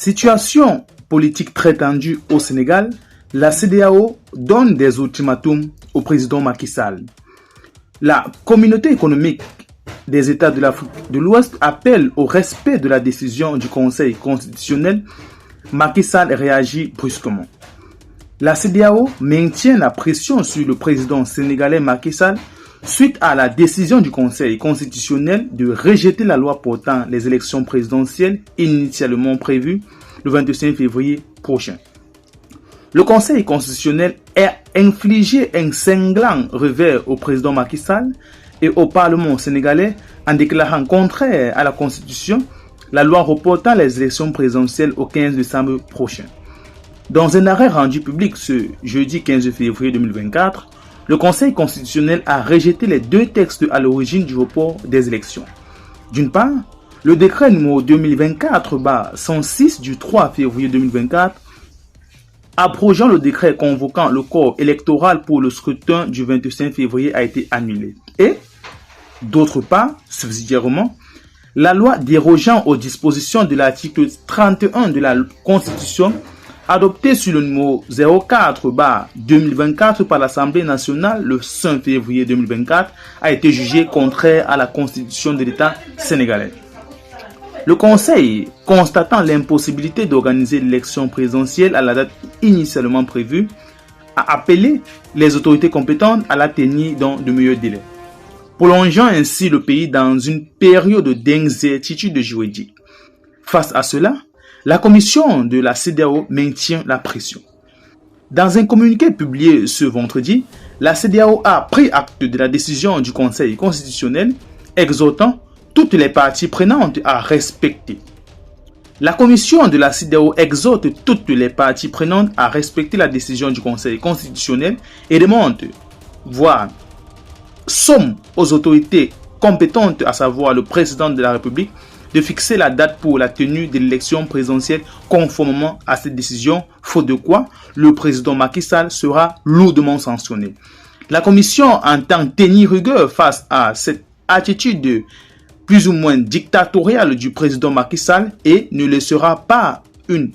Situation politique très tendue au Sénégal, la CEDEAO donne des ultimatums au président Macky Sall. La communauté économique des États de l'Afrique de l'Ouest appelle au respect de la décision du Conseil constitutionnel. Macky Sall réagit brusquement. La CEDEAO maintient la pression sur le président sénégalais Macky Sall suite à la décision du Conseil constitutionnel de rejeter la loi portant les élections présidentielles initialement prévues le 25 février prochain. Le Conseil constitutionnel a infligé un cinglant revers au président Macky Sall et au Parlement sénégalais en déclarant contraire à la Constitution la loi reportant les élections présidentielles au 15 décembre prochain. Dans un arrêt rendu public ce jeudi 15 février 2024, le Conseil constitutionnel a rejeté les deux textes à l'origine du report des élections. D'une part, le décret numéro 2024-106 du 3 février 2024, abrogeant le décret convoquant le corps électoral pour le scrutin du 25 février a été annulé. Et, d'autre part, subsidiairement, la loi dérogeant aux dispositions de l'article 31 de la Constitution adoptée sur le numéro 04-2024 par l'Assemblée nationale le 5 février 2024 a été jugée contraire à la Constitution de l'État sénégalais. Le Conseil, constatant l'impossibilité d'organiser l'élection présidentielle à la date initialement prévue, a appelé les autorités compétentes à la tenir dans de meilleurs délais, prolongeant ainsi le pays dans une période d'incertitude juridique. Face à cela, la commission de la CEDEAO maintient la pression. Dans un communiqué publié ce vendredi, la CEDEAO a pris acte de la décision du Conseil constitutionnel, exhortant toutes les parties prenantes à respecter. La commission de la CEDEAO exhorte toutes les parties prenantes à respecter la décision du Conseil constitutionnel et demande, voire somme aux autorités compétentes, à savoir le président de la République, de fixer la date pour la tenue de l'élection présidentielle conformément à cette décision, faute de quoi le président Macky Sall sera lourdement sanctionné. La commission entend tenir rigueur face à cette attitude plus ou moins dictatoriale du président Macky Sall et ne laissera pas une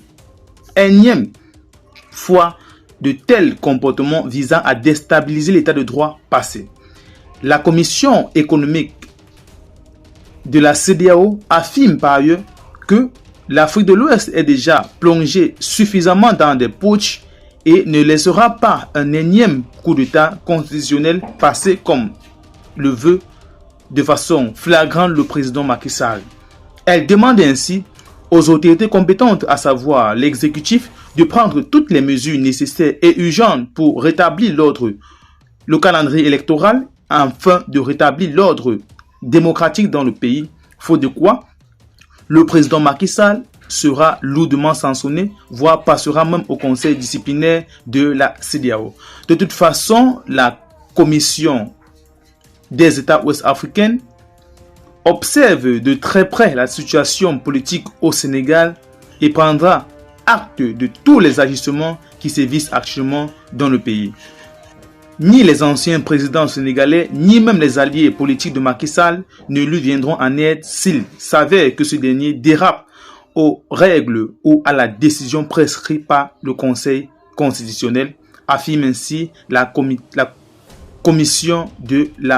énième fois de tels comportements visant à déstabiliser l'état de droit passé. La commission économique de la CEDEAO affirme par ailleurs que l'Afrique de l'Ouest est déjà plongée suffisamment dans des putschs et ne laissera pas un énième coup d'État constitutionnel passer comme le veut de façon flagrante le président Macky Sall. Elle demande ainsi aux autorités compétentes, à savoir l'exécutif, de prendre toutes les mesures nécessaires et urgentes pour rétablir l'ordre, le calendrier électoral, afin de rétablir l'ordre démocratique dans le pays, faute de quoi le président Macky Sall sera lourdement sanctionné, voire passera même au conseil disciplinaire de la CEDEAO. De toute façon, la commission des États ouest-africains observe de très près la situation politique au Sénégal et prendra acte de tous les agissements qui sévissent actuellement dans le pays. Ni les anciens présidents sénégalais, ni même les alliés politiques de Macky Sall ne lui viendront en aide s'il s'avère que ce dernier dérape aux règles ou à la décision prescrite par le Conseil constitutionnel, affirme ainsi la commission de la